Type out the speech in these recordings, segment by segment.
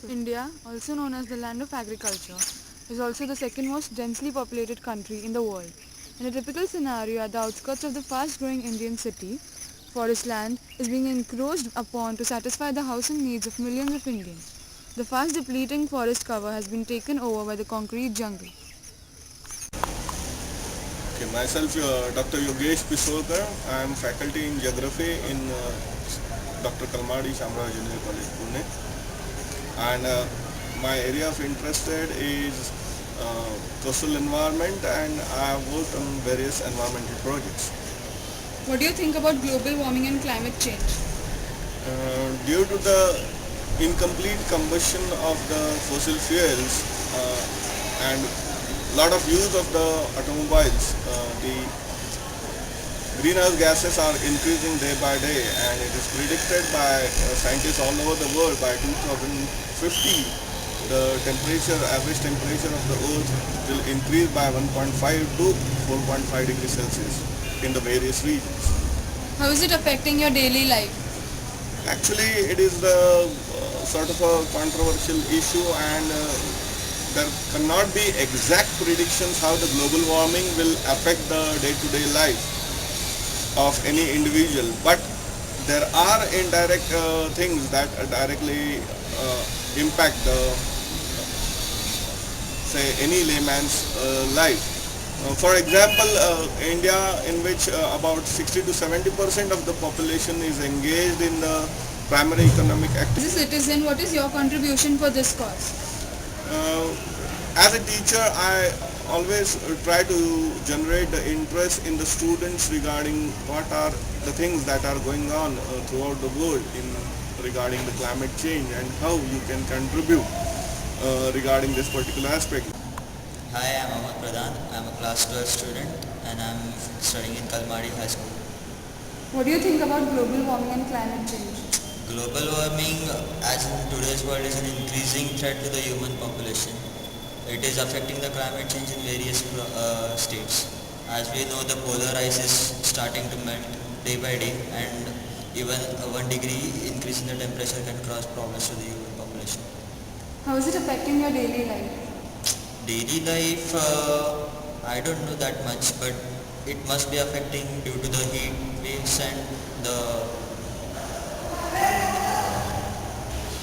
India, also known as the land of agriculture, is also the second most densely populated country in the world. In a typical scenario, at the outskirts of the fast-growing Indian city, forest land is being encroached upon to satisfy the housing needs of millions of Indians. The fast depleting forest cover has been taken over by the concrete jungle. Okay, myself, Dr. Yogesh Pisolkar. I am faculty in geography in Dr. Kalmadi Shamraj Junior College, Pune. And my area of interest is coastal environment, and I have worked on various environmental projects. What do you think about global warming and climate change? Due to the incomplete combustion of the fossil fuels and lot of use of the automobiles, the greenhouse gases are increasing day by day, and it is predicted by scientists all over the world by 2050 the average temperature of the earth will increase by 1.5 to 4.5 degrees Celsius in the various regions. How is it affecting your daily life? Actually, it is the sort of a controversial issue, and there cannot be exact predictions how the global warming will affect the day-to-day life of any individual. But there are indirect things that directly impact the say any layman's life. For example, India, in which about 60 to 70% of the population is engaged in the primary economic As a activity. citizen, what is your contribution for this cause? Uh, as a teacher, I always try to generate the interest in the students regarding what are the things that are going on throughout the world in regarding the climate change and how you can contribute regarding this particular aspect. Hi, I'm Ahmad Pradhan. I'm a class 12 student and I'm studying in Kalmadi High School. What do you think about global warming and climate change? Global warming, as in today's world, is an increasing threat to the human population. It is affecting the climate change in various states. As we know, the polar ice is starting to melt day by day, and even a 1 degree increase in the temperature can cause problems to the human population. How is it affecting your daily life? Daily life, I don't know that much, but it must be affecting due to the heat waves and the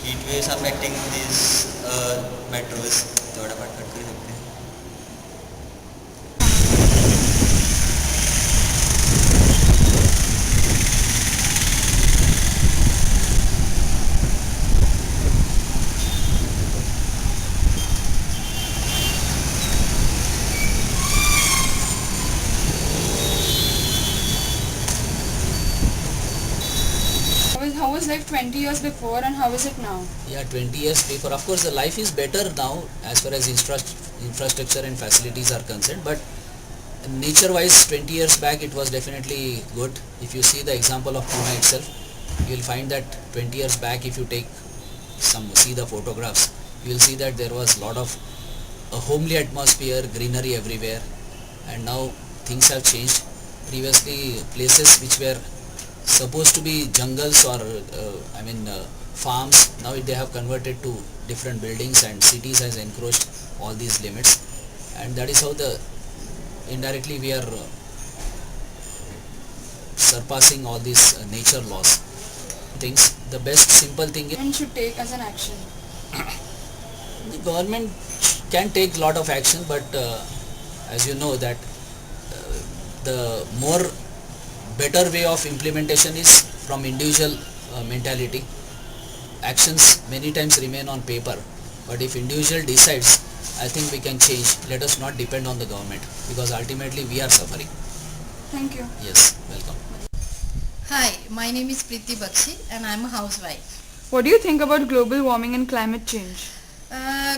heat waves affecting these metros. थोड़ा बहुत cut कर सकते हैं. How was life 20 years before and how is it now? Yeah, 20 years before. Of course, the life is better now as far as infrastructure and facilities are concerned. But nature-wise, 20 years back, it was definitely good. If you see the example of Pune itself, you will find that 20 years back, if you see the photographs, you will see that there was a lot of a homely atmosphere, greenery everywhere, and now things have changed. Previously, places which were supposed to be jungles or farms, now they have converted to different buildings, and cities has encroached all these limits, and that is how the indirectly we are surpassing all these nature laws things. The best simple thing is And should take as an action. the government can take lot of action, but as you know that the more better way of implementation is from individual mentality. Actions many times remain on paper, but if individual decides, I think we can change. Let us not depend on the government, because ultimately we are suffering. Thank you. Yes, welcome. Hi, my name is Preeti Bakshi and I'm a housewife. What do you think about global warming and climate change?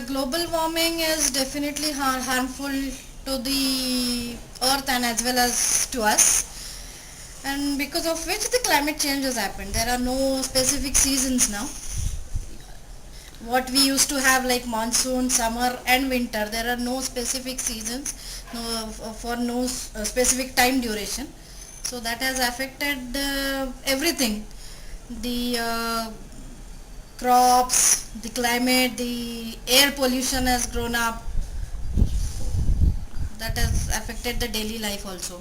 Global warming is definitely harmful to the earth and as well as to us, and because of which the climate change has happened. There are no specific seasons now. What we used to have like monsoon, summer and winter, there are no specific seasons, for no specific time duration. So that has affected everything. The crops, the climate, the air pollution has grown up. That has affected the daily life also.